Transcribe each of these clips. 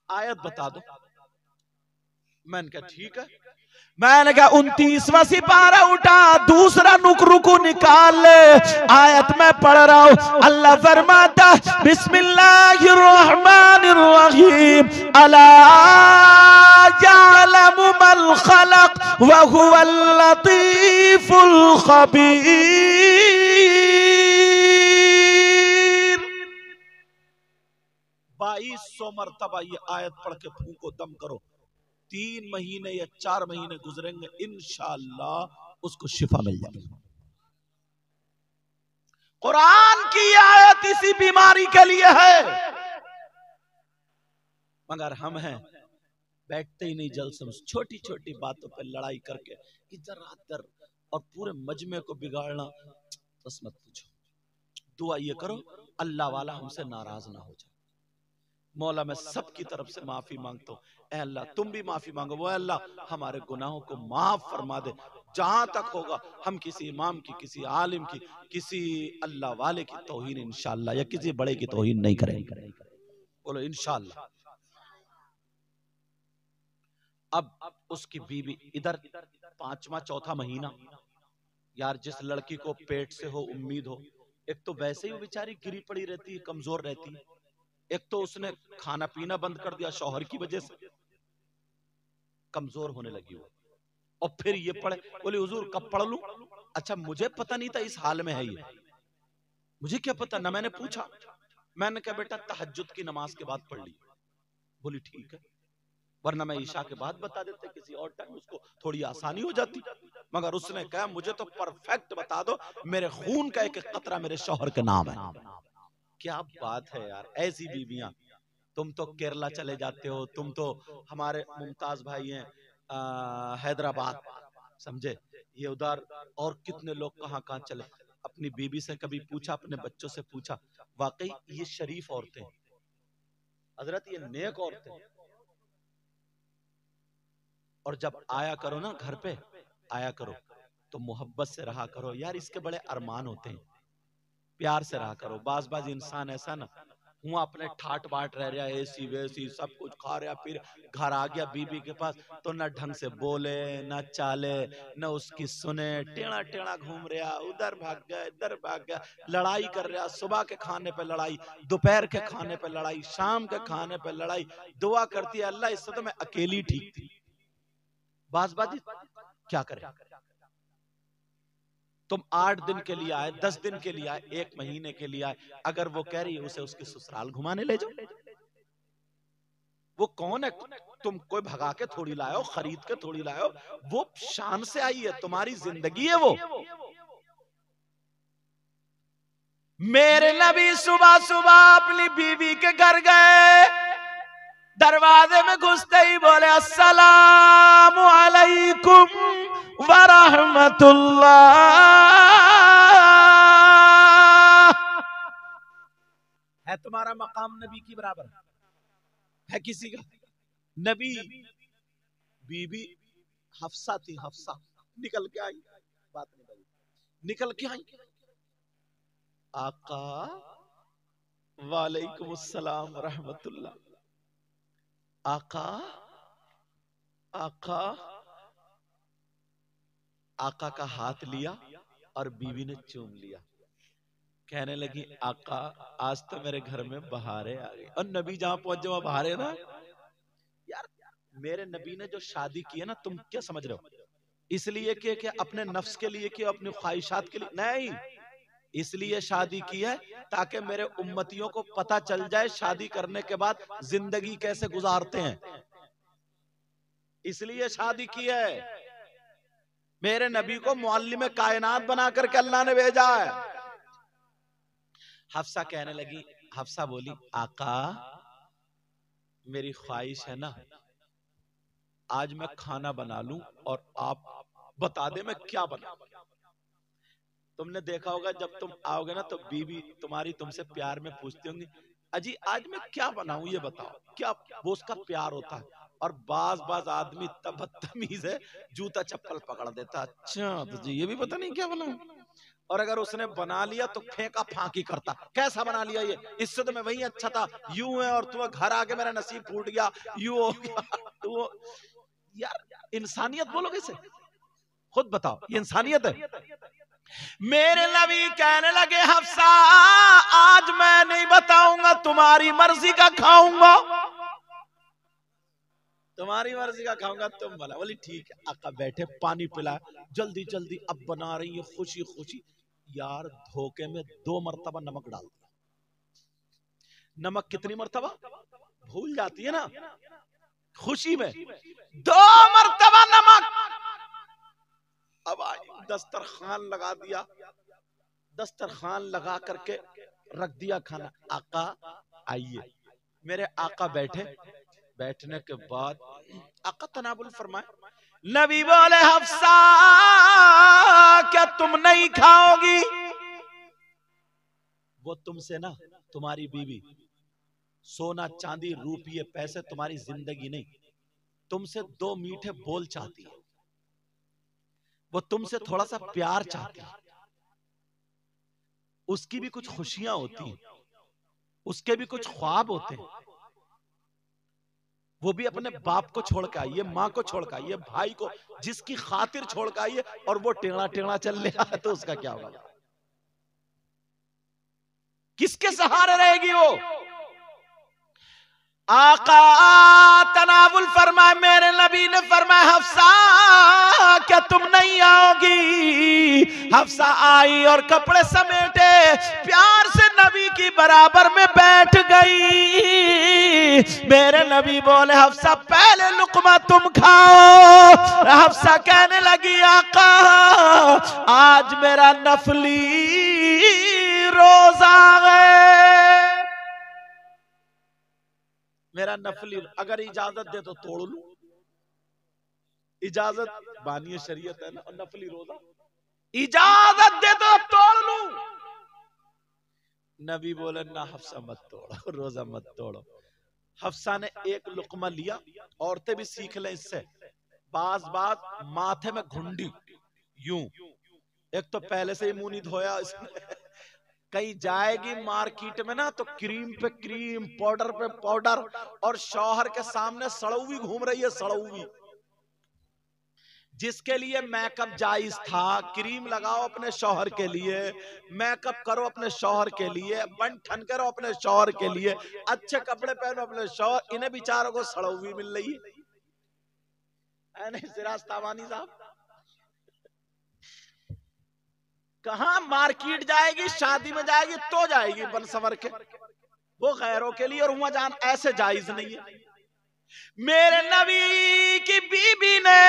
आयत बता दो। मैंने कहा ठीक है। मैंने कहा 29वां सिपारा उठा, दूसरा रुकू निकाल ले। आयत में पढ़ रहा हूं, अल्लाह फरमाता बिस्मिल्लाहिर्रहमानिर्रहीम अला यअलमु मल खलक व हुवल लतीफुल खबीर। 2200 मरतबा ये आयत पढ़ के फूको, दम करो। 3 महीने या 4 महीने गुजरेंगे, इंशाअल्लाह उसको शिफा मिल जाएगी। कुरान की आयत इसी बीमारी के लिए है, मगर हम हैं बैठते ही नहीं जलसे में, छोटी छोटी बातों पर लड़ाई करके इधर आधर और पूरे मजमे को बिगाड़ना। बस मत पूछो, दुआ ये करो अल्लाह वाला हमसे नाराज ना हो जाए। मौला मैं सबकी तरफ से माफी मांगता हूँ, ऐ अल्लाह तुम भी माफी मांगो, वो अल्लाह हमारे गुनाहों को माफ फरमा दे। जहां तक होगा हम किसी इमाम की, किसी आलिम की, किसी अल्लाह वाले की तौहीन इंशाअल्लाह या किसी बड़े की तौहीन नहीं करेंगे। बोलो इंशाअल्लाह। अब उसकी बीवी इधर 5वां चौथा महीना, यार जिस लड़की को पेट से हो उम्मीद हो, एक तो वैसे ही वो बेचारी गिरी पड़ी रहती है, कमजोर रहती है, एक तो उसने खाना पीना बंद कर दिया शौहर की वजह से, कमजोर होने लगी वो। और फिर ये पढ़े, बोले हुजूर कब पढ़ लूं? अच्छा मुझे पता नहीं था इस हाल में है ये, मुझे क्या पता, ना मैंने पूछा। मैंने कहा बेटा तहज्जुद की नमाज के बाद पढ़ ली। बोली ठीक है, वरना मैं ईशा के बाद बता देते किसी और टाइम, उसको थोड़ी आसानी हो जाती। मगर उसने कहा मुझे तो परफेक्ट बता दो, मेरे खून का एक कतरा मेरे शौहर के नाम है। क्या बात है यार, ऐसी बीवियां। तुम तो केरला चले जाते हो, तुम तो हमारे मुमताज भाई हैं हैदराबाद, समझे, ये उधर, और कितने लोग कहां कहां चले। अपनी बीबी से कभी पूछा, अपने बच्चों से पूछा, वाकई ये शरीफ औरतें हजरत, ये नेक औरतें। और जब आया करो ना घर पे, आया करो तो मोहब्बत से रहा करो यार, इसके बड़े अरमान होते हैं, प्यार से रहा करो। बाज बाज इंसान ऐसा ना हुआ अपने ठाट बाट रह रहा, ऐसी वैसी सब कुछ खा रहा, फिर घर आ गया बीबी के पास तो न ढंग से बोले न चाले न उसकी सुने, टेढ़ा टेढ़ा घूम रहा, उधर भाग गया इधर भाग गया, लड़ाई कर रहा, सुबह के खाने पे लड़ाई, दोपहर के खाने पे लड़ाई, शाम के खाने पे लड़ाई। दुआ करती है अल्लाह इससे तो मैं अकेली ठीक थी। बाजी क्या करे, तुम 8 दिन के लिए आए, 10 दिन के लिए आए, 1 महीने के लिए आए, अगर वो कह रही है उसे उसके ससुराल घुमाने ले जाओ। वो कौन है, तुम कोई भगा के थोड़ी लाओ, खरीद के थोड़ी लाओ, वो शान से आई है, तुम्हारी जिंदगी है वो। मेरे नबी सुबह सुबह अपनी बीवी के घर गए, दरवाजे में घुसते ही बोले अस्सलामु अलैकुम व रहमतुल्लाह। है तुम्हारा मकाम नबी की बराबर है किसी का? नबी बीबी हफ्सा थी, हफ्सा निकल के आई, बात नहीं बनी, निकल के आई, आका वालेकुम अस्सलाम रहमतुल्लाह। आका आका आका का हाथ लिया और बीवी ने चूम लिया, कहने लगी आका आज तो मेरे घर में बहारें आ गई। और नबी जहां पहुंचे वहां बहारें ना। यार मेरे नबी ने जो शादी की है ना, तुम क्या समझ रहे हो, इसलिए कि अपने नफ्स के लिए कि अपनी ख्वाहिशात के लिए नहीं, इसलिए शादी की है ताकि मेरे उम्मतियों को पता चल जाए शादी करने के बाद जिंदगी कैसे गुजारते हैं, इसलिए शादी की है। मेरे नबी को मुअल्लिम कायनात बना करके अल्लाह ने भेजा है। हफ्सा कहने लगी, हफ्सा बोली आका मेरी ख्वाहिश है ना आज मैं खाना बना लूं और आप बता दे मैं क्या बना। तुमने देखा होगा जब तुम आओगे ना तो बीवी तुम्हारी तुमसे प्यार में पूछती होंगी अजी आज मैं क्या बनाऊं ये बताओ, क्या वो उसका प्यार होता है। और बाज बाज आदमी इतना बदतमीज है, जूता चप्पल पकड़ देता, अच्छा तो जी ये भी पता नहीं क्या बनाऊं। और अगर उसने बना लिया तो फेंका फांकी करता, कैसा बना लिया ये, इससे तो मैं वही अच्छा था, यूं है और तू घर आके मेरा नसीब फूट गया, यूं हो गया। तो यार इंसानियत बोलोगे इसे? खुद बताओ, ये इंसानियत है? मेरे नबी कहने लगे हफ्सा आज मैं नहीं बताऊंगा, तुम्हारी मर्जी का खाऊंगा, तुम्हारी मर्जी का खाऊंगा, तुम बोला। बोली ठीक है। आका बैठे, पानी पिलाया, जल्दी जल्दी अब बना रही है खुशी खुशी। यार धोखे में 2 मरतबा नमक डाल दिया। नमक कितनी मरतबा भूल जाती है ना खुशी में, 2 मरतबा नमक। अब आई दस्तरखान लगा दिया, दस्तरखान लगा करके रख दिया खाना। आका आइए। मेरे आका बैठे, बैठने के बाद आका तनावुल फरमाए। नबी बोले हफ्सा क्या तुम नहीं खाओगी? वो तुमसे ना, तुम्हारी बीवी सोना चांदी रुपये पैसे तुम्हारी जिंदगी नहीं, तुमसे 2 मीठे बोल चाहती है, वो तुमसे थोड़ा सा प्यार चाहती है। उसकी भी कुछ खुशियां होती हैं, उसके भी कुछ ख्वाब होते हैं। वो भी अपने बाप को छोड़ के आई है, माँ को छोड़ के आई है, भाई को, जिसकी खातिर छोड़ के आई है, और वो टेढ़ा टेढ़ा चल रहा है तो उसका क्या होगा? किसके सहारे रहेगी वो? आका तनावुल फरमाए, मेरे नबी ने फरमाया हफ्सा क्या तुम नहीं आओगी? हफ्सा आई और कपड़े समेटे प्यार से नबी की बराबर में बैठ गई। मेरे नबी बोले हफ्सा पहले लुकमा तुम खाओ। हफ्सा कहने लगी आका आज मेरा नफली रोजा है, मेरा नफली, अगर इजाजत दे तो तोड़ लूं, इजाजत बानी शरीयत है ना, और नफली रोजा इजाजत दे तो तोड़ लूं। नबी बोले ना हफ्सा मत तोड़ो, रोजा मत तोड़ो। हफ्सा ने एक लुकमा लिया, औरतें भी सीख लें इससे, बाज बाज माथे में घुंडी यूं, एक तो पहले से ही मुंह नहीं धोया इसने, कहीं जाएगी मार्केट में ना तो क्रीम पे क्रीम, पाउडर पे पाउडर, और शौहर के सामने सड़ौवी घूम रही है, सड़ौवी। जिसके लिए मेकअप जायज था, क्रीम लगाओ अपने शौहर के लिए, मेकअप करो अपने शौहर के लिए, बन ठन करो अपने शौहर के लिए, अच्छे कपड़े पहनो अपने शौहर, इन्हें बेचारों को सड़ौवी मिल रही है। नहीं सिराज तावानी साहब, कहां मार्केट जाएगी, शादी में जाएगी तो जाएगी बन संवर के, वो गैरों के लिए, और वहां जान ऐसे जायज नहीं है। मेरे नबी की बीबी ने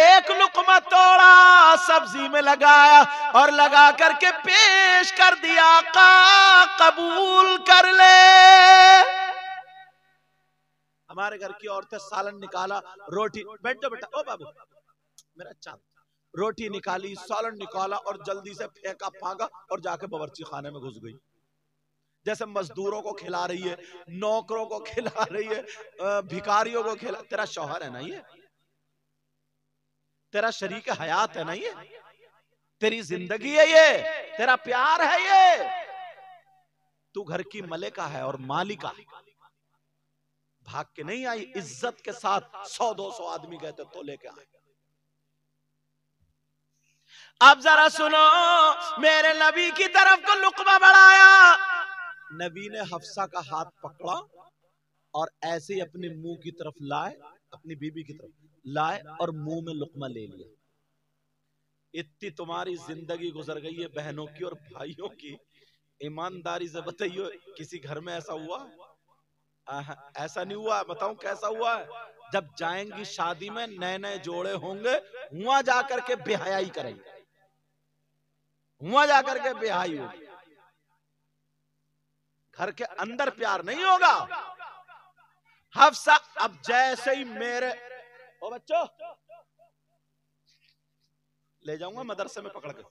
एक लुकमा तोड़ा, सब्जी में लगाया और लगा करके पेश कर दिया, का कबूल कर ले। हमारे घर की औरतें सालन निकाला, रोटी, बैठो बेटा, ओ बाबू मेरा चांद, रोटी निकाली, सालन निकाला और जल्दी से फेंका फांका और जाके बावर्ची खाने में घुस गई, जैसे मजदूरों को खिला रही है, नौकरों को खिला रही है, भिखारियों को खिला। तेरा शौहर है ना ये, तेरा शरीक हयात है ना ये, तेरी जिंदगी है ये, तेरा प्यार है ये, तू घर की मलिका है और मालिका। भाग के नहीं आई, इज्जत के साथ 100-200 आदमी गए थे तो लेके आए। अब जरा सुनो, मेरे नबी की तरफ को लुकमा बढ़ाया, नबी ने हफ्सा का हाथ पकड़ा और ऐसे ही अपने मुंह की तरफ लाए, अपनी बीबी की तरफ लाए और मुंह में लुकमा ले लिया। इतनी तुम्हारी जिंदगी गुजर गई है बहनों की और भाइयों की, ईमानदारी से बताइए किसी घर में ऐसा हुआ? ऐसा नहीं हुआ। बताऊं कैसा हुआ है? जब जाएंगी शादी में, नए नए जोड़े होंगे, वहां जाकर के बेहयाई करेंगे, वहां जाकर के बेहयाई होगी, घर के अंदर प्यार नहीं होगा। हफ्सा अब जैसे ही मेरे, ओ बच्चों ले जाऊंगा मदरसे में पकड़ के,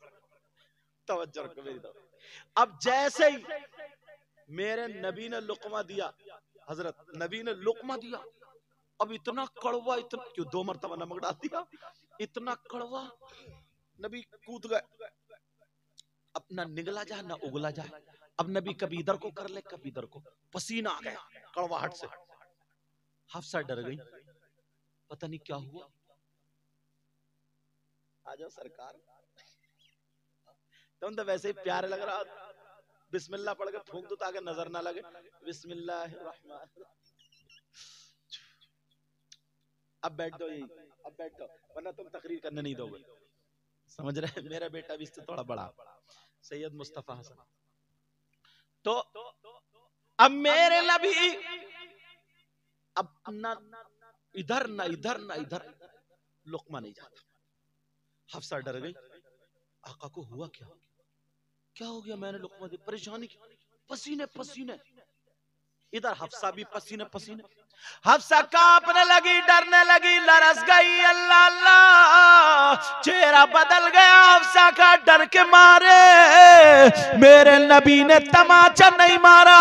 तवज्जो रखो मेरी तरफ। अब जैसे ही मेरे नबी ने लुकमा दिया, हजरत नबी ने लुकमा दिया, अब इतना कड़वा, इतना क्यों 2 मरतबा नमक डाल दिया, इतना कड़वा, नबी कूद गए, अब ना निगला जाए ना उगला जाए। अब नबी कभी इधर को कर ले कभी इधर को, पसीना आ गया कड़वाहट से। हफ्सा डर गई, पता नहीं क्या हुआ। आ जाओ सरकार, तुम तो वैसे ही प्यारे लग रहा, बिस्मिल्लाह पढ़ के फूंक दो ताकि नजर ना लगे। बिस्मिल्लाहिर्रहमान। अब बैठ दो, यही अब बैठ दो, वरना तुम तकरीर करने नहीं दोगे। समझ रहे? मेरा बेटा भी इससे थोड़ा बड़ा, सैयद मुस्तफा हसन। तो अब मेरे नबी अब ना इधर ना इधर ना इधर, लुकमा नहीं जाता। हफ्सा डर गई, आका को हुआ क्या, क्या हो गया? मैंने लुकमा दी, परेशानी की, पसीने पसीने। इधर हफ्सा भी पसीने पसीने। हफ्सा कांपने लगी, डरने लगी, लरस गई। अल्लाह अल्लाह, चेहरा बदल गया हफ्सा का डर के मारे। मेरे नबी ने तमाचा नहीं मारा,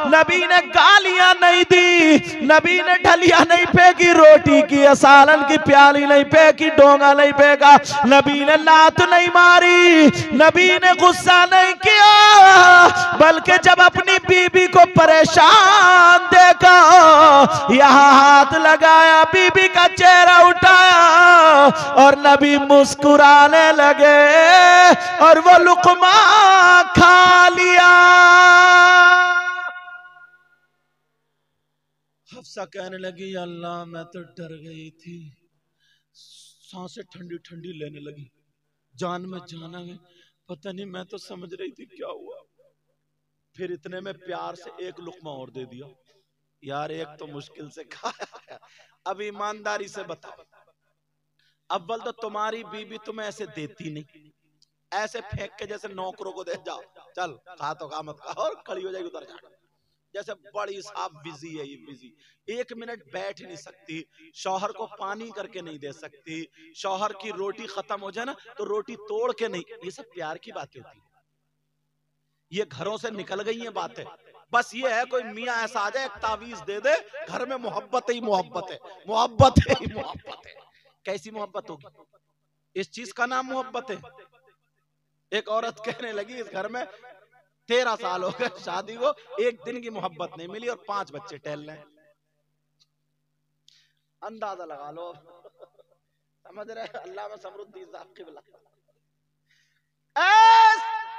नबी ने गालियां नहीं दी, नबी ने ढलिया नहीं फेंकी, रोटी की सालन की प्याली नहीं फेंकी, डोंगा नहीं फेंका, नबी ने लात नहीं मारी, नबी ने गुस्सा नहीं किया, बल्कि जब अपनी बीबी को परेशान देखा, यहाँ हाथ लगाया, बीबी का चेहरा उठाया और नबी मुस्कुराने लगे और वो लुकमा खा लिया। हफ्सा कहने लगी, अल्लाह मैं तो डर गई थी, सांसें ठंडी ठंडी लेने लगी, जान में जान आ गई, पता नहीं मैं तो समझ रही थी क्या हुआ। फिर इतने में प्यार से एक लुकमा और दे दिया। यार एक तो मुश्किल से खाया। अब ईमानदारी से बताओ, अव्वल तो तुम्हारी बीबी तुम्हें ऐसे देती नहीं, ऐसे फेंक के जैसे नौकरों को दे, जाओ चल खा तो खा मत खा, और खड़ी हो जाएगी उधर जा, जैसे बड़ी साहब बिजी है ये बिजी, एक मिनट बैठ नहीं सकती, शौहर को पानी करके नहीं दे सकती, शौहर की रोटी खत्म हो जाए ना तो रोटी तोड़ के नहीं, ये सब प्यार की बातें होती है, ये घरों से निकल गई हैं बातें। बस ये है कोई मियाँ ऐसा आ जाए एक तावीज दे दे, घर में मोहब्बत ही मोहब्बत है, मोहब्बत ही मोहब्बत है। कैसी मोहब्बत होगी? इस चीज का नाम मोहब्बत है। एक औरत कहने लगी, इस घर में 13 साल हो गए शादी को, एक दिन की मोहब्बत नहीं मिली और 5 बच्चे टहल रहे। अंदाजा लगा लो। समझ रहे? अल्लाह में समरुद्दीन साहब क़िबला।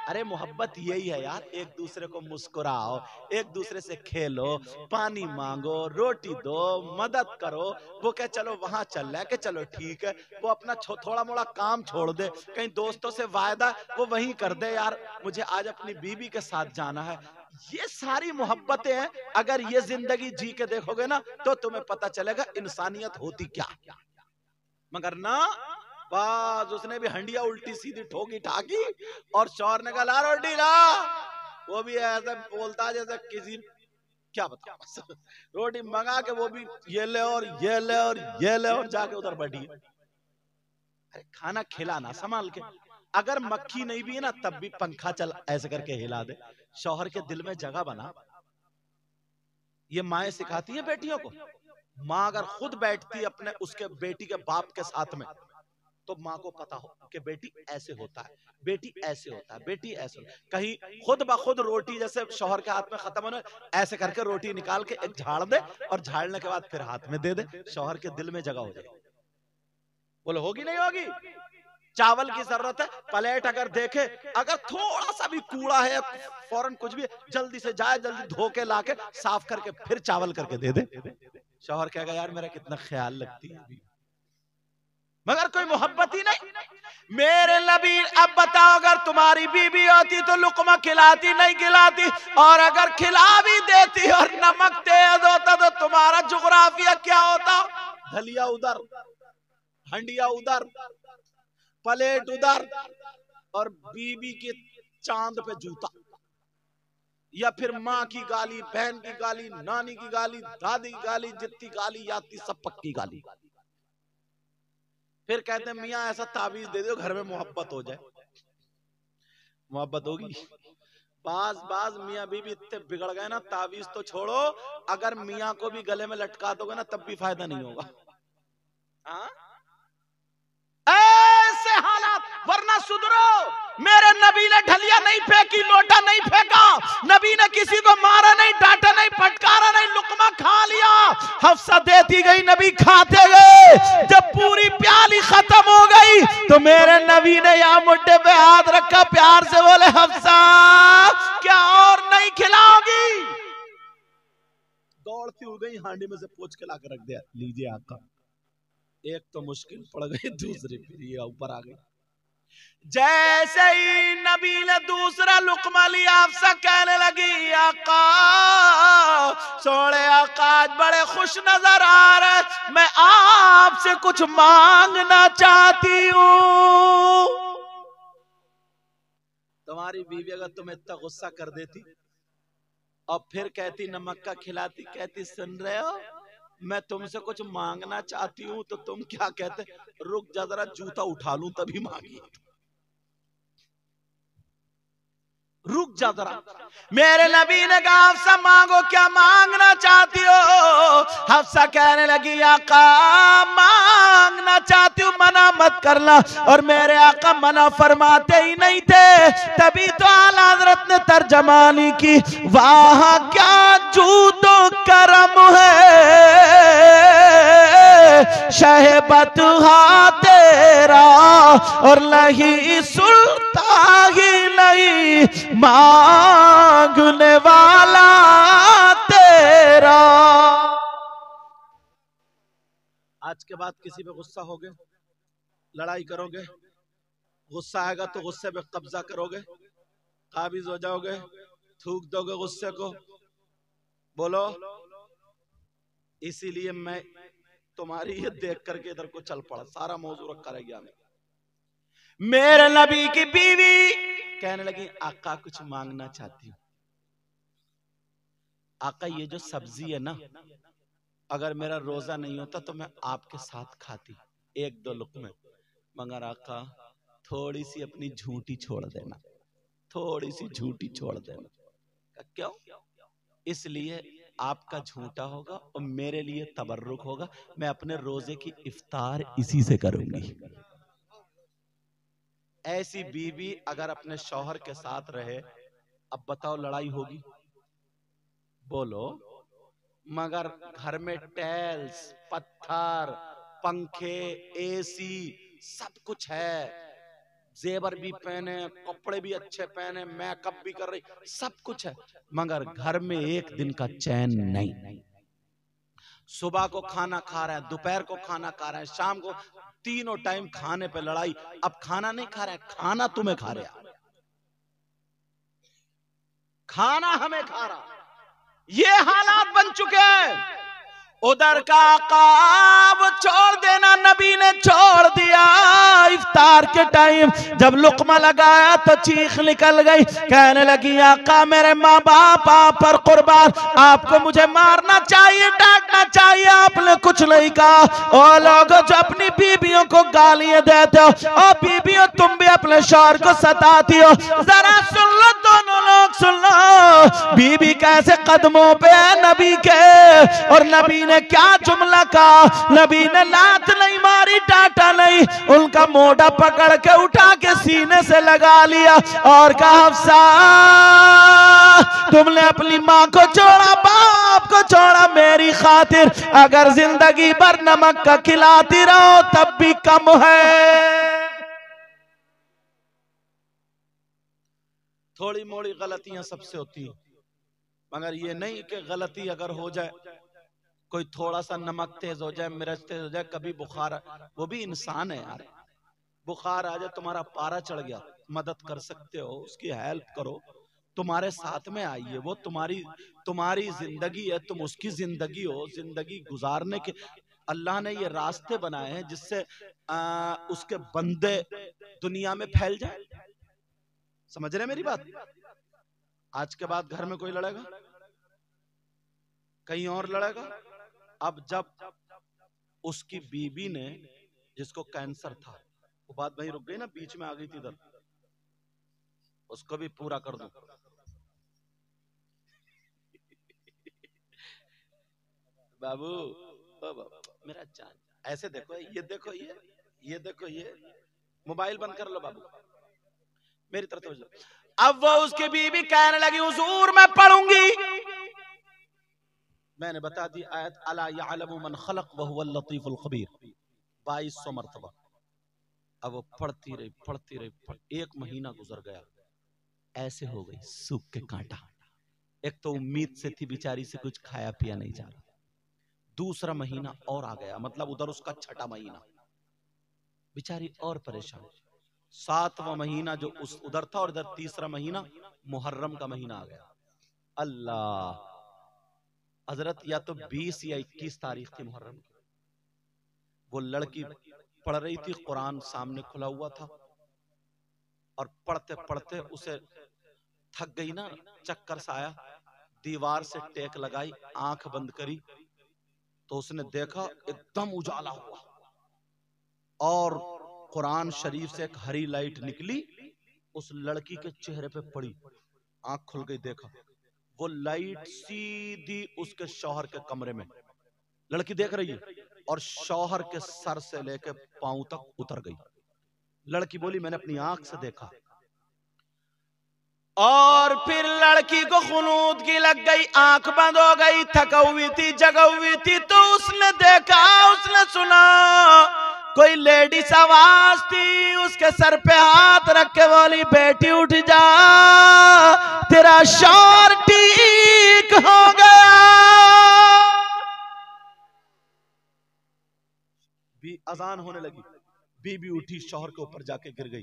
अरे मोहब्बत यही है यार, एक दूसरे को मुस्कुराओ, एक दूसरे से खेलो, पानी मांगो, रोटी दो, मदद करो। वो कहे चलो वहां चल रहा है कि चलो ठीक है, वो अपना थोड़ा मोड़ा काम छोड़ दे, कहीं दोस्तों से वायदा वो वहीं कर दे, यार मुझे आज अपनी बीबी के साथ जाना है। ये सारी मोहब्बतें हैं, अगर ये जिंदगी जी के देखोगे ना तो तुम्हें पता चलेगा इंसानियत होती क्या। मगर ना, बस उसने भी हंडिया उल्टी सीधी ठोकी ठाकी और शौहर ने कहा ला रोटी ला, वो भी ऐसे बोलता जैसे किसी क्या बता, रोटी मंगा के वो भी ये ले और ये ले और ये ले और जाके उधर बैठी। अरे खाना खिलाना संभाल के, अगर मक्खी नहीं भी है ना तब भी पंखा चल ऐसे करके हिला दे, शौहर के दिल में जगह बना। ये माएं सिखाती है बेटियों को। माँ अगर खुद बैठती अपने उसके बेटी के बाप के साथ में तो माँ को पता हो कि बेटी ऐसे होता है, बेटी ऐसे होता है, बेटी ऐसे होता है। कहीं खुद ब खुद रोटी जैसे शौहर के हाथ में खत्म होने, ऐसे करके रोटी निकाल के एक झाड़ दे और झाड़ने के बाद फिर हाथ में दे दे, शौहर के दिल में जगह हो जाए। बोलो होगी नहीं होगी? चावल की जरूरत है, प्लेट अगर देखे अगर थोड़ा सा भी कूड़ा है, फौरन कुछ भी जल्दी से जाए, जल्दी धो के ला के साफ करके फिर चावल करके दे दे। शौहर कहेगा यार मेरा कितना ख्याल लगती है, मगर कोई मोहब्बत ही नहीं। मेरे नबी अब बताओ, अगर तुम्हारी बीबी होती तो लुकमा खिलाती नहीं खिलाती, और अगर खिला भी देती और नमक तेज होता तो तुम्हारा जुग्राफिया क्या होता? धलिया उधर, हंडिया उधर, प्लेट उधर, और बीबी के चांद पे जूता, या फिर माँ की गाली, बहन की गाली, नानी की गाली, दादी की गाली, जितनी गाली आती सब पक्की गाली। फिर कहते हैं मियाँ ऐसा ताबीज दे दो घर में मोहब्बत हो जाए। मोहब्बत होगी? बाज मियाँ बीबी इतने बिगड़ गए ना, ताबीज तो छोड़ो, अगर मियाँ को भी गले में लटका दोगे ना तब भी फायदा नहीं होगा। हाँ? ऐसे हालात वरना सुधरो। मेरे नबी ने ढलिया नहीं फेंकी, लोटा नहीं फेंका, नबी ने किसी को मारा नहीं, डांटा नहीं, फटकारा नहीं, लुकमा खा लिया। हफ्सा देती गई, नबी खाते गए। जब पूरी प्याली खत्म हो गई तो मेरे नबी ने यहाँ मुट्ठे पे हाथ रखा, प्यार से बोले हफ्सा क्या और नहीं खिलाओगी? दौड़ती हो गई, हांडी में से पोंछ के लाकर रख दिया, लीजिए आका। एक तो मुश्किल पड़ गई, दूसरी फिर ये ऊपर आ गई। जैसे ही नबी ने दूसरा लुकमा लिया, हफ्सा कहने लगी आका, सोने आका आज बड़े खुश नजर आ रहे, मैं आपसे कुछ मांगना चाहती हूं। तुम्हारी बीवी अगर तुम्हें इतना गुस्सा कर देती और फिर कहती नमक का खिलाती, कहती सुन रहे हो मैं तुमसे कुछ मांगना चाहती हूं, तो तुम क्या कहते, रुक जा जरा जूता उठा लूं तभी मांगी, रुक जा जरा। मेरे नबी ने कहा हफ्सा मांगो, क्या मांगना चाहती हो? हफ्सा कहने लगी आका मांगना चाहती हूँ, मना मत करना। और मेरे आका मना फरमाते ही नहीं थे। तभी तो आला हज़रत ने तर्जमानी की, वाह क्या जूदो करम है शहबत हा तेरा, और नहीं सुलता ही नहीं मांगने वाला तेरा। आज के बाद किसी पे गुस्सा हो गए, लड़ाई करोगे, गुस्सा आएगा तो गुस्से पे कब्जा करोगे, काबिज हो जाओगे, थूक दोगे गुस्से को, बोलो। इसीलिए मैं तुम्हारी ये देख करके इधर को चल पड़ा, सारा मौजू रखा रह गया। मेरे नबी की बीवी कहने लगी आका कुछ मांगना चाहती हूँ। आका ये जो सब्जी है ना, अगर मेरा रोजा नहीं होता तो मैं आपके साथ खाती, एक दो लुक़मे, मगर आका थोड़ी सी अपनी झूठी छोड़ देना, थोड़ी सी झूठी छोड़ देना। क्यों? इसलिए आपका झूठा होगा और मेरे लिए तबर्रुक होगा, मैं अपने रोजे की इफ्तार इसी से करूंगी। ऐसी बीवी अगर अपने शौहर के साथ रहे, अब बताओ लड़ाई होगी? बोलो। मगर घर में टाइल्स, पत्थर, पंखे, एसी सब कुछ है, जेवर भी पहने, कपड़े भी अच्छे पहने, मेकअप भी कर रही, सब कुछ है, मगर घर में एक दिन का चैन नहीं। सुबह को खाना खा रहे हैं, दोपहर को खाना खा रहे हैं, शाम को, तीनों टाइम खाने पे लड़ाई। अब खाना नहीं खा रहे हैं, खाना तुम्हें खा रहा, खाना हमें खा रहा, ये हालात बन चुके हैं। उधर का आका वो छोड़ देना, नबी ने छोड़ दिया। इफ्तार के टाइम जब लुकमा लगाया तो चीख निकल गई, कहने लगी आका मेरे माँ बाप आप पर कुर्बान, आपको मुझे मारना चाहिए, डांटना चाहिए, आपने कुछ नहीं कहा। ओ लोगों जो अपनी बीबियों को गालियां देते हो, ओ बीबियों तुम भी अपने शौहर को सताती हो, जरा सुन लो, दोनों लोग सुन लो, बीबी कैसे कदमों पे है नबी के। और नबी ने क्या जुमला कहा, नबी ने लात नहीं मारी, डांटा नहीं, उनका मोढ़ा पकड़ के उठा के सीने से लगा लिया और कहा हफ्सा तुमने अपनी माँ को छोड़ा, बाप को छोड़ा, मेरी खातिर अगर जिंदगी भर नमक का खिलाती रहो तब भी कम है। थोड़ी मोड़ी गलतियां सबसे होती हैं, मगर ये नहीं कि गलती अगर हो जाए, कोई थोड़ा सा नमक तेज हो जाए, मिर्च तेज हो जाए, कभी बुखार, वो भी इंसान है यार, बुखार आ जाए, तुम्हारा पारा चढ़ गया, मदद कर सकते हो, उसकी हेल्प करो, तुम्हारे साथ में आइए, वो तुम्हारी जिंदगी है, तुम उसकी जिंदगी हो, जिंदगी गुजारने के अल्लाह ने ये रास्ते बनाए हैं जिससे उसके बंदे दुनिया में फैल जाए। समझ रहे मेरी बात? आज के बाद घर में कोई लड़ेगा, कहीं और लड़ेगा। अब जब उसकी बीबी ने, जिसको कैंसर था, वो बात वहीं रुक गई ना, बीच में आ गई थी इधर, उसको भी पूरा कर दो। बाबू ओ बाबू मेरा जान, ऐसे देखो, ये देखो, ये देखो, ये मोबाइल बंद कर लो बाबू, मेरी तरफ तवज्जो। अब वो उसकी बीवी कहने लगी हुजूर मैं पढ़ूंगी। मैंने बता दी आयत अला यअलमु मन खलक व हुवल लतीफुल खबीर 2200 मरतबा। अब वो पढ़ती रही, एक महीना गुजर गया, ऐसे हो गई सूख के कांटा। एक तो उम्मीद से थी बेचारी से कुछ खाया पिया नहीं जा रहा, दूसरा महीना और आ गया, मतलब उधर उसका छठा महीना, बेचारी और परेशान। 7वां महीना जो उस उधर था और इधर तीसरा महीना मुहर्रम का महीना आ गया। अल्लाह, हजरत या तो 20 या 21 तारीख थी मुहर्रम की। वो लड़की पढ़ रही थी, कुरान सामने खुला हुआ था, और पढ़ते पढ़ते उसे थक गई ना, चक्कर सा आया, दीवार से टेक लगाई, आंख बंद करी तो उसने देखा एकदम उजाला हुआ और कुरान शरीफ से एक हरी लाइट निकली, उस लड़की के चेहरे पे पड़ी, आंख खुल गई, देखा वो लाइट सीधी उसके शौहर के कमरे में, लड़की देख रही है और शौहर के सर से लेके पांव तक उतर गई। लड़की बोली मैंने अपनी आंख से देखा। और फिर लड़की को खुनूद की लग गई, आंख बंद हो गई, थका हुई थी, जगा हुई थी, तो उसने देखा, उसने सुना कोई लेडीज आवाज थी, उसके सर पे हाथ रख के बोली बेटी उठ जा, तेरा शौहर ठीक हो गया। भी अजान होने लगी, बीबी उठी, शौहर के ऊपर जाके गिर गई,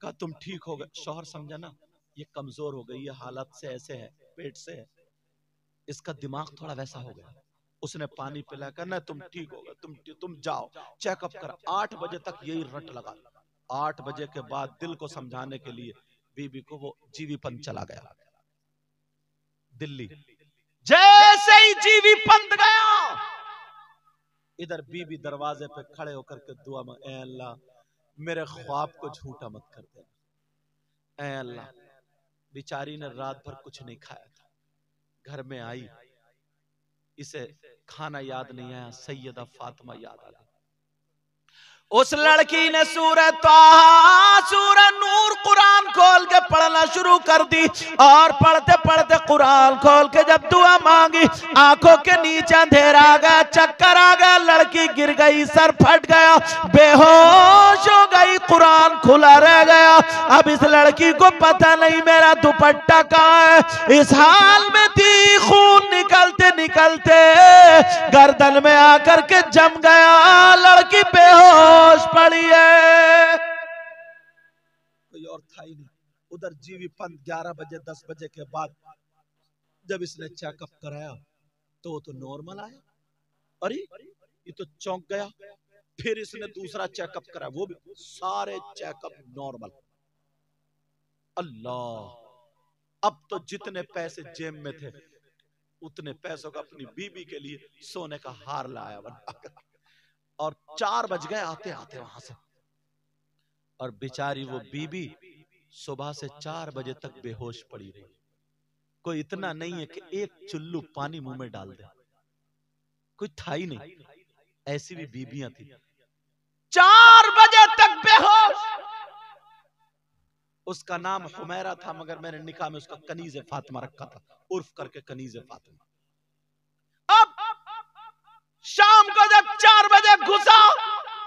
कहा तुम ठीक हो गए। शौहर समझा ना ये कमजोर हो गई, ये हालत से ऐसे है, पेट से है, इसका दिमाग थोड़ा वैसा हो गया। उसने पानी पिला कर ना तुम ठीक हो गए, तुम जाओ चेकअप कर। 8 बजे तक यही रट लगा। 8 बजे के बाद दिल को समझाने के लिए बीबी को वो जीवी पंत चला गया दिल्ली। जैसे ही जीवी पंत गया, इधर बीबी दरवाजे पे खड़े होकर के दुआ में, ऐ अल्लाह मेरे ख्वाब को झूठा मत कर देना, ऐ अल्लाह। बेचारी ने रात भर कुछ नहीं खाया था, घर में आई, इसे खाना याद नहीं आया, सैयदा फातिमा याद आ गई। उस लड़की ने सूरह ताहा, सूरह नूर कुरान खोल के पढ़ना शुरू कर दी, और पढ़ते पढ़ते कुरान खोल के जब दुआ मांगी, आंखों के नीचे अंधेरा आ गया, चक्कर आ गया, लड़की गिर गई, सर फट गया, बेहोश हो गई, कुरान खुला रह गया। अब इस लड़की को पता नहीं मेरा दुपट्टा कहाँ है, इस हाल में थी, खून निकलते निकलते गर्दन में आकर के जम गया, लड़की बेहोश पड़ी है, कोई और था ही नहीं। उधर जीवी पंत 11 बजे 10 बजे के बाद जब इसने चेकअप कराया तो वो तो नॉर्मल आया। अरे ये तो चौंक गया, फिर इसने दूसरा चेकअप कराया, वो भी सारे चेकअप नॉर्मल। अल्लाह, अब तो जितने पैसे जेब में थे उतने पैसों का अपनी बीबी के लिए सोने का हार लाया बना। और 4 बज गए आते आते वहां से, और बेचारी वो बीबी सुबह से 4 बजे तक बेहोश पड़ी रही। कोई इतना नहीं है कि एक चुल्लू पानी मुंह में डाल दे, कोई था ही नहीं। ऐसी भी बीबियां थी, 4 बजे तक बेहोश। उसका नाम हुमैरा था, मगर मैंने निकाह में उसका कनीज़े फातिमा रखा था, उर्फ करके कनीज़े फातिमा। अब शाम को जब 4 बजे घुसा,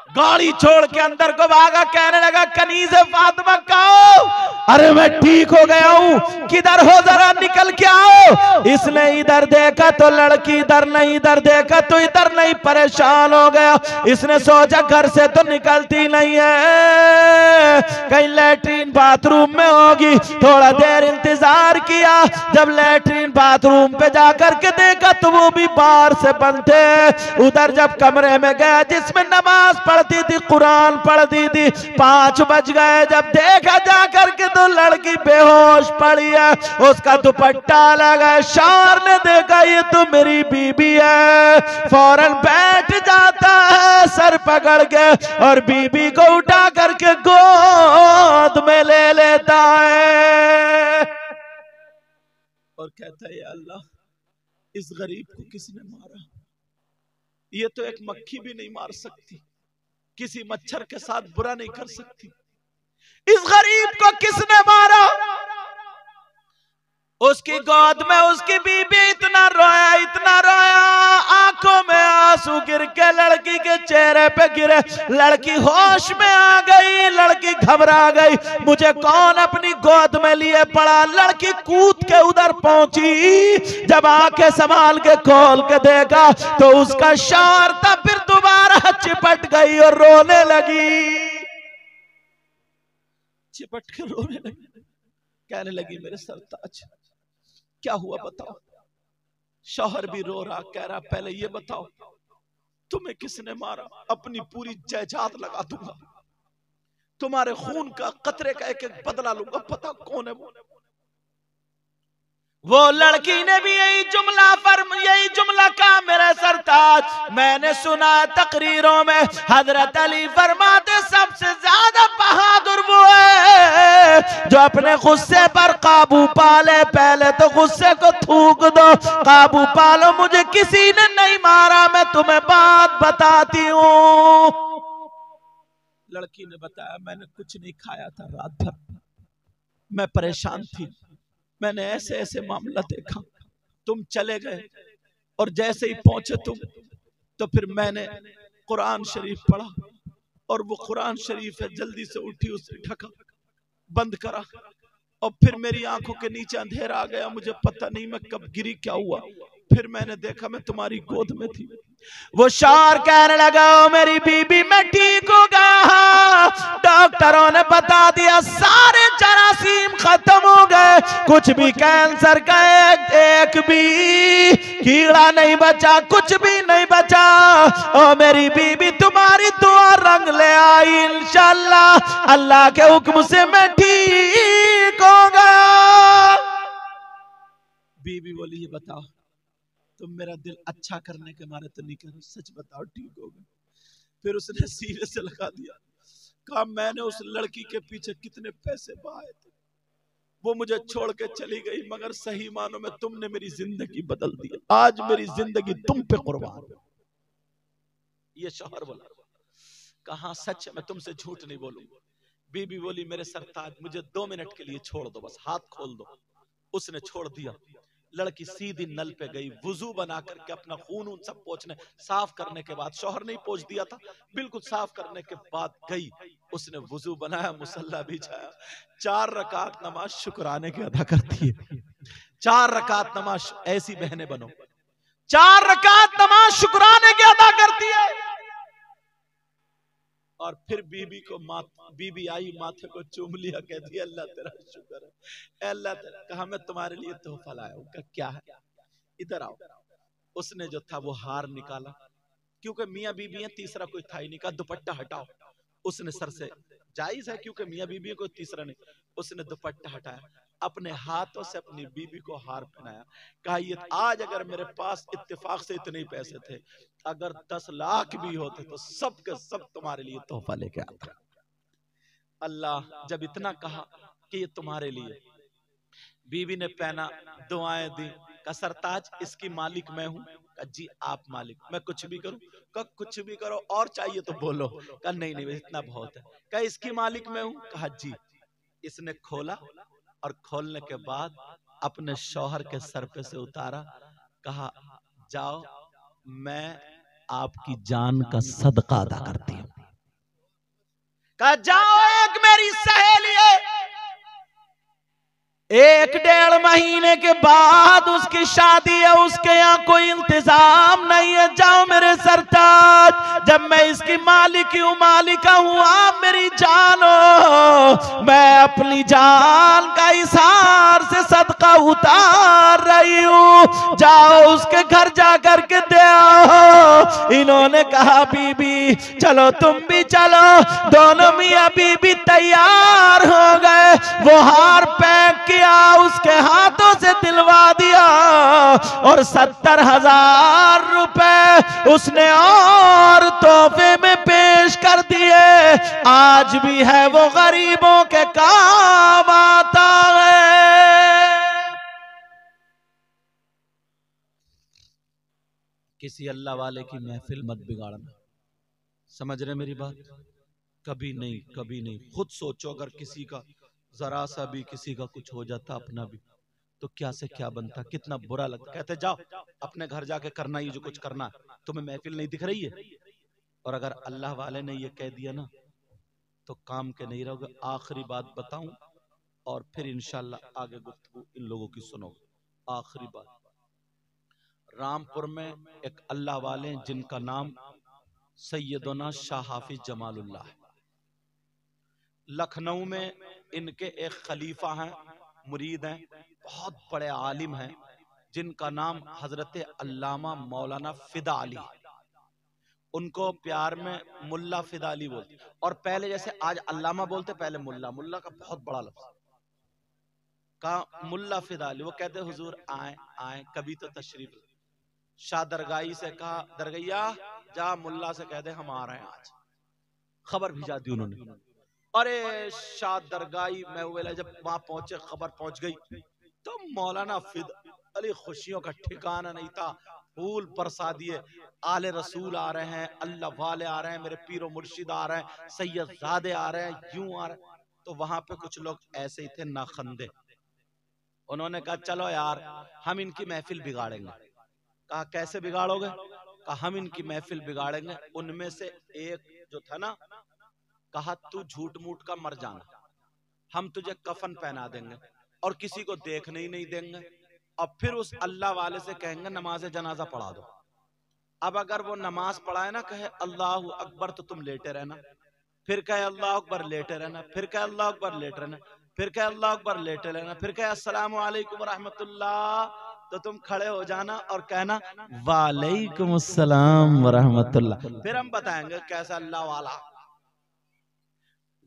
गाड़ी छोड़ के अंदर को भागा, कहने लगा कनीज़े फातिमा कहो। अरे मैं ठीक हो गया हूँ, किधर हो जरा निकल के आओ। इसने इधर देखा तो लड़की इधर नहीं, इधर देखा तो इधर नहीं, परेशान हो गया। इसने सोचा घर से तो निकलती नहीं है, कहीं लैट्रीन बाथरूम में होगी। थोड़ा देर इंतजार किया, जब लैट्रीन बाथरूम पे जाकर के देखा तो वो भी बाहर से बंद थे। उधर जब कमरे में गया जिसमें नमाज पढ़ती थी, कुरान पढ़ती थी, 5 बज गए। जब देखा जाकर के तो लड़की बेहोश पड़ी है, उसका दुपट्टा लगा है। शौहर ने देखा ये तो मेरी बीबी है, फौरन बैठ जाता है सर पकड़ के और बीबी को उठा करके गोद में ले लेता है और कहता है अल्लाह इस गरीब को किसने मारा, ये तो एक मक्खी भी नहीं मार सकती, किसी मच्छर के साथ बुरा नहीं कर सकती। इस गरीब को किसने मारा? उसकी गोद में उसकी बीबी इतना रोया, आंखों में आंसू गिर के लड़की के चेहरे पे गिरे। लड़की होश में आ गई, लड़की घबरा गई, मुझे कौन अपनी गोद में लिए पड़ा। लड़की कूद के उधर पहुंची, जब आंखें संभाल के खोल के देखा तो उसका शौहर था। फिर दोबारा चिपट गई और रोने लगी, चिपट के रोने लगी, कहने लगी मेरे सरताज क्या हुआ बताओ। शौहर भी रो रहा, कह रहा पहले ये बताओ तुम्हें किसने मारा? अपनी पूरी जायदाद लगा दूंगा, तुम्हारे खून का कतरे का एक एक बदला लूंगा, पता कौन है वो। वो लड़की ने भी यही जुमला कहा मेरे सरताज, मैंने सुना तकरीरों में हजरत अली फरमाते सबसे ज्यादा बहादुर वो है जो अपने गुस्से पर काबू पाले। पहले तो गुस्से को थूक दो, काबू पालो। मुझे किसी ने नहीं मारा, मैं तुम्हें बात बताती हूँ। लड़की ने बताया मैंने कुछ नहीं खाया था रात भर, मैं परेशान थी, मैंने ऐसे ऐसे मामला देखा, तुम चले गए और जैसे ही पहुंचे तुम तो फिर मैंने कुरान शरीफ पढ़ा और वो कुरान शरीफ है, जल्दी से उठी, उसे ढका, बंद करा और फिर मेरी आंखों के नीचे अंधेरा आ गया, मुझे पता नहीं मैं कब गिरी, क्या हुआ। फिर मैंने देखा मैं तुम्हारी गोद में थी। वो शौहर कहने लगा मेरी बीबी मैं ठीक हो गया, डॉक्टरों ने बता दिया सारे जरासीम खत्म हो गए, कुछ भी कैंसर का एक भी कीड़ा नहीं बचा, कुछ भी नहीं बचा। ओ मेरी बीबी तुम्हारी दुआ रंग ले आई, इंशाअल्लाह अल्लाह के हुक्म से मैं ठीक हो गया। बीबी बोली ये बताओ तुम मेरा दिल अच्छा करने के मारे तो नहीं कह रहे, सच बताओ ठीक हो गए? फिर उसने सीने से लगा दिया, कहा मैंने उस लड़की के पीछे कितने पैसे बहाए थे, वो मुझे छोड़ के चली गई, मगर सही मानो में तुमने मेरी जिंदगी बदल दी, आज मेरी जिंदगी तुम पे कुर्बान। ये शौहर बोला, कहा सच है, मैं तुमसे झूठ नहीं बोलूंगा। बीबी बोली मेरे सरताज मुझे 2 मिनट के लिए छोड़ दो, बस हाथ खोल दो। उसने छोड़ दिया, लड़की सीधी नल पे गई, वुजू बना करके अपना खून सब पोंछने साफ करने के बाद, शौहर नहीं पोंछ दिया था, बिल्कुल साफ करने के बाद गई, उसने वुजू बनाया, मुसल्ला बिछाया, 4 रकात नमाज शुक्राने के अदा करती है। 4 रकात नमाज, ऐसी बहनें बनो, 4 रकात नमाज शुक्राने के अदा करती है। और फिर बीबी को बीबी आई, माथे को चूम लिया, कहती है अल्लाह तेरा शुक्र है, अल्लाह तेरा। कहा मैं तुम्हारे लिए तोहफा लाया हूं। कहा क्या है? इधर आओ। उसने जो था वो हार निकाला, क्योंकि मियां बीबी है, तीसरा कोई था ही नहीं। कहा दुपट्टा हटाओ। उसने सर से, जायज है क्योंकि मियां बीबी कोई तीसरा नहीं, उसने दुपट्टा हटाया, अपने हाथों से अपनी बीबी को हार पहनाया। कहा ये आज अगर मेरे पास इत्तेफाक से इतने ही पैसे थे, अगर 10 लाख भी होते तो सब के सब तुम्हारे लिए तोहफा लेके आता। अल्लाह जब इतना कहा कि ये तुम्हारे लिए, बीवी ने पहना, दुआएं दी। का सरताज इसकी मालिक मैं हूं? का जी आप मालिक, मैं कुछ भी करूं? का कुछ भी करो, और चाहिए तो बोलो। का नहीं नहीं इतना बहुत है। का इसकी मालिक मैं हूं? कहा जी। इसने खोला और खोलने के बाद अपने शौहर के सर पे से उतारा, कहा जाओ मैं आपकी जान का सदका अदा करती हूं। कहा जाओ, एक मेरी सहेली है, 1-1.5 महीने के बाद उसकी शादी है, उसके यहाँ कोई इंतजाम नहीं है, जाओ मेरे सरताज, जब मैं इसकी मालिक हूँ, मालिका हूँ, आप मेरी जान हो, मैं अपनी जान का इशार से सदका उतार रही हूँ, जाओ उसके घर जा करके दे आओ। इन्होंने कहा बीबी चलो तुम भी चलो। दोनों मियां बीबी तैयार हो गए, वो हार पैक किया, उसके हाथों से दिलवा दिया और 70,000 रुपए उसने और तोहफे में पेश कर दिए। आज भी है वो गरीबों के काम आता है। किसी अल्लाह वाले की महफिल मत बिगाड़ना, समझ रहे मेरी बात? कभी नहीं, कभी नहीं। खुद सोचो, अगर किसी का जरा सा भी किसी का कुछ हो जाता अपना भी, तो क्या से क्या बनता, कितना बुरा लगता। कहते जाओ अपने घर जाके करना ही जो कुछ करना, तुम्हें महफिल नहीं दिख रही है? और अगर अल्लाह वाले ने ये कह दिया ना, तो काम के नहीं रहोगे। आखिरी बात बताऊं और फिर इंशाल्लाह आगे गुफ्तगू इन लोगों की सुनो। आखिरी बात, रामपुर में एक अल्लाह वाले जिनका नाम सैयदना शाह हाफिज जमालुल्लाह है। लखनऊ में इनके एक खलीफा हैं, मुरीद हैं, बहुत बड़े आलिम हैं, जिनका नाम हजरत अल्लामा मौलाना फिदा अली। उनको प्यार में मुल्ला फिदा अली बोलते। और पहले जैसे आज अल्लामा बोलते, पहले मुल्ला। मुल्ला का बहुत बड़ा लफ्ज का मुल्ला फिदा अली। वो कहते हुजूर आए आए, कभी तो तशरीफ। शाह दरगाही से कहा, दरगैया जा मुल्ला से कह दे हम आ रहे हैं आज। खबर भिजा दी उन्होंने। अरे शाह दरगाही में हुए, जब वहां पहुंचे, खबर पहुंच गई, तो मौलाना फिद अली खुशियों का ठिकाना नहीं था। फूल बरसा दिए, आले रसूल आ रहे हैं, अल्लाह वाले आ रहे हैं, मेरे पीरो मुर्शिद आ रहे हैं, सैयदजादे आ रहे हैं, यूं आ रहे हैं। तो वहां पे कुछ लोग ऐसे ही थे नाखंदे। उन्होंने कहा चलो यार हम इनकी महफिल बिगाड़ेंगे। कहा कैसे बिगाड़ोगे? कहा हम इनकी महफिल बिगाड़ेंगे। उनमें से एक जो था ना, कहा तू झूठ मूठ का मर जाना, हम तुझे कफन पहना देंगे और किसी को देखने ही नहीं देंगे, और फिर उस अल्लाह वाले से कहेंगे नमाज जनाजा पढ़ा दो। अब अगर वो नमाज पढ़ाए ना, कहे अल्लाह अकबर, तो तुम लेटे रहना, फिर कहे अल्लाह अकबर, लेटे रहना, फिर कहे अल्लाह अकबर, लेटे रहना, फिर कहे अल्लाह अकबर, लेटे रहना, फिर कहे अस्सलामु अलैकुम रहमतुल्लाह, तो तुम खड़े हो जाना और कहना वालेकुम अस्सलाम व रहमतुल्लाह। फिर हम बताएंगे कैसा अल्लाह वाला।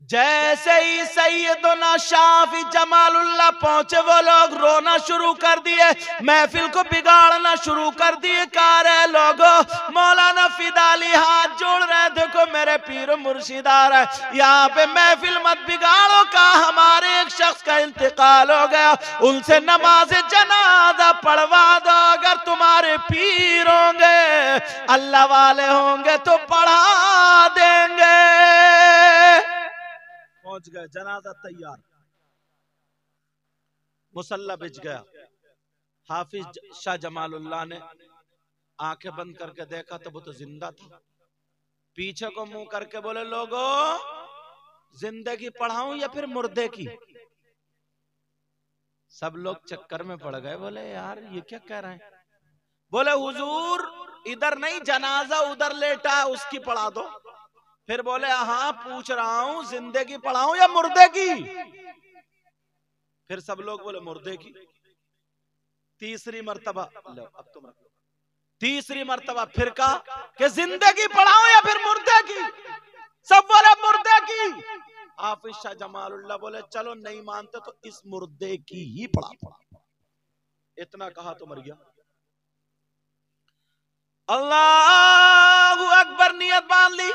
जैसे ही सैयदना शाफी जमालुल्लाह पहुंचे, वो लोग रोना शुरू कर दिए, महफिल को बिगाड़ना शुरू कर दिए। कह रहे लोगों, मौलाना फिदा अली हाथ जोड़ रहे, देखो मेरे पीर मुर्शिद आ रहा है, यहाँ पे महफिल मत बिगाड़ो। का हमारे एक शख्स का इंतकाल हो गया, उनसे नमाज जनाजा पढ़वा दो। अगर तुम्हारे पीर होंगे, अल्लाह वाले होंगे, तो पढ़ा देंगे। पहुंच गए, जनाजा तैयार, मुसल्ला बिछ गया। हाफिज शाह जमालुल्लाह ने आंखें बंद करके देखा तो वो तो जिंदा था। पीछे को मुंह करके बोले लोगों, जिंदगी पढ़ाऊं या फिर मुर्दे की? सब लोग चक्कर में पड़ गए, बोले यार ये क्या कह रहे हैं। बोले हुजूर इधर नहीं, जनाजा उधर लेटा है, उसकी पढ़ा दो। फिर बोले हाँ पूछ रहा हूं, जिंदगी पढ़ाऊं या मुर्दे की? फिर सब लोग बोले मुर्दे की। तीसरी मर्तबा, लो अब तुम रख लो, तीसरी मर्तबा फिर कहा कि जिंदगी पढ़ाओ या फिर मुर्दे की? सब बोले मुर्दे की। हाफिज शाह जमालुल्लाह बोले चलो नहीं मानते तो इस मुर्दे की ही पढ़ा। इतना कहा तो मर गया। अल्लाह अकबर नियत बांध ली,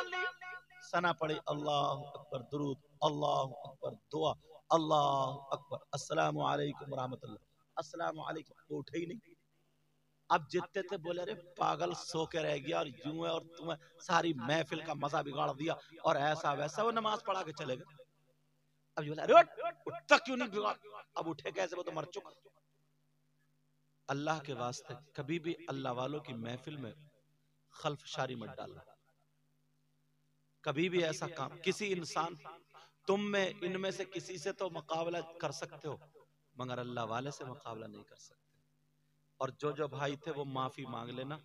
सना पड़ी, अल्लाह अकबर दुरूद, अल्लाह अकबर दुआ, अल्लाह अकबर अस्सलामु अलैकुम रहमतुल्लाह, अस्सलामु अलैकुम। उठे ही नहीं। अब जितने थे बोले अरे पागल सो के रह गया और यूं है और तुम्हें सारी महफिल का मजा बिगाड़ दिया और ऐसा वैसा। वो नमाज पढ़ा के चले गए। अब ये बोला अरे उठता क्यों नहीं बिगाड़? अब उठे कैसे, वो तो मर चुका। अल्लाह के वास्ते कभी भी अल्लाह वालों की महफिल में खल्फशारी मत डालना। कभी भी ऐसा काम, किसी इंसान, तुम में इनमें से किसी से तो मुकाबला कर सकते हो, मगर अल्लाह वाले से मुकाबला नहीं कर सकते। और जो जो भाई थे वो माफी मांग लेना।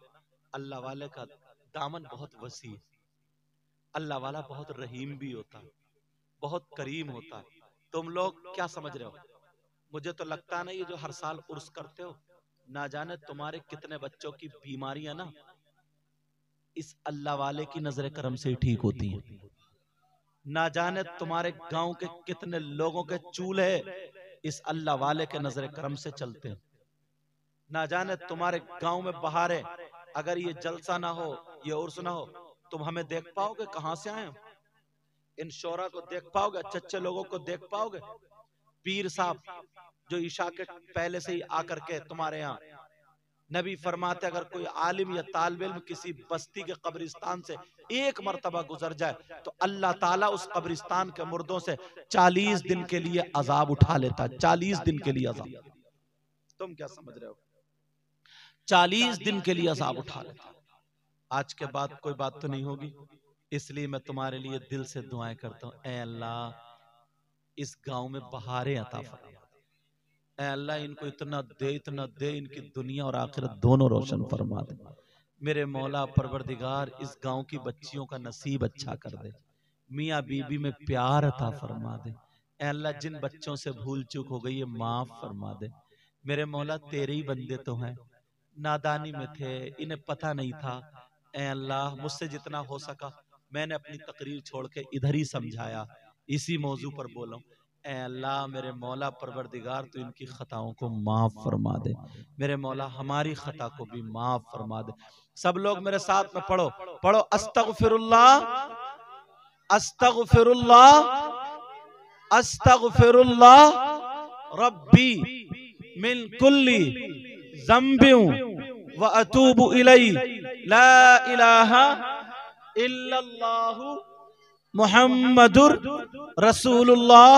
अल्लाह वाले का दामन बहुत वसी है। अल्लाह वाला बहुत रहीम भी होता है, बहुत करीम होता है। तुम लोग क्या समझ रहे हो? मुझे तो लगता नहीं, ये जो हर साल उर्स करते हो, ना जाने तुम्हारे कितने बच्चों की बीमारियां ना इस अल्लाह वाले की नजर करम से ही ठीक होती हैं। ना जाने तुम्हारे गांव के कितने लोगों के चूल्हे इस अल्लाह वाले के नजर करम से चलते हैं। ना जाने तुम्हारे गांव में बहारे, अगर ये जलसा ना हो, ये उर्स ना हो, तुम हमें देख पाओगे? कहां से आए? इन शोरा को देख पाओगे? अच्छे अच्छे लोगों को देख पाओगे? पीर साहब जो ईशा के पहले से ही आकर के तुम्हारे यहाँ नबी फरमाते अगर कोई आलिम या तालिब इल्म किसी बस्ती के कब्रिस्तान से एक मर्तबा गुजर जाए तो अल्लाह ताला उस कब्रिस्तान के मुर्दों से 40 दिन के लिए अजाब उठा लेता है। 40 दिन के लिए अजाब। तुम क्या समझ रहे हो? 40 दिन के लिए अजाब उठा लेता है। आज के बाद कोई बात तो नहीं होगी, इसलिए मैं तुम्हारे लिए दिल से दुआएं करता हूं। ऐ अल्लाह इस गांव में बहारें अता फरमा। ऐ अल्लाह इनको इतना दे, इनकी दुनिया और आखिरत दोनों रोशन फरमा दे। मेरे मौला परवरदिगार इस गांव की बच्चियों का नसीब अच्छा कर दे। मियाँ बीबी में प्यार अता फरमा दे। ऐ अल्लाह जिन बच्चों से भूल चूक हो गई है माफ फरमा दे। मेरे मौला तेरे ही बंदे तो हैं, नादानी में थे, इन्हें पता नहीं था। ऐ अल्लाह मुझसे जितना हो सका मैंने अपनी तकरीर छोड़ के इधर ही समझाया, इसी मौजू पर बोला। ऐ अल्लाह मेरे मौला परवरदिगार तो इनकी खताओं को माफ फरमा दे। मेरे मौला हमारी खता को भी माफ फरमा दे। सब लोग मेरे साथ में पढ़ो, पढ़ो अस्तगफिरुल्लाह अस्तगफिरुल्लाह अस्तगफिरुल्लाह रब्बी मिन कुल्ली ज़ंबिन व अतूबु इलैहि ला इलाहा इल्लल्लाहु मुहम्मदुर रसूलुल्लाह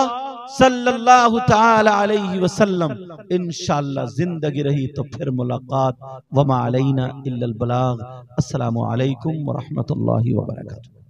सल्लल्लाहु ताला अलैहि वसल्लम। इंशाअल्लाह जिंदगी रही तो फिर मुलाकात। वमा अलैना इल्लल बलाग। अस्सलामु अलैकुम व रहमतुल्लाहि व बरकातुहू।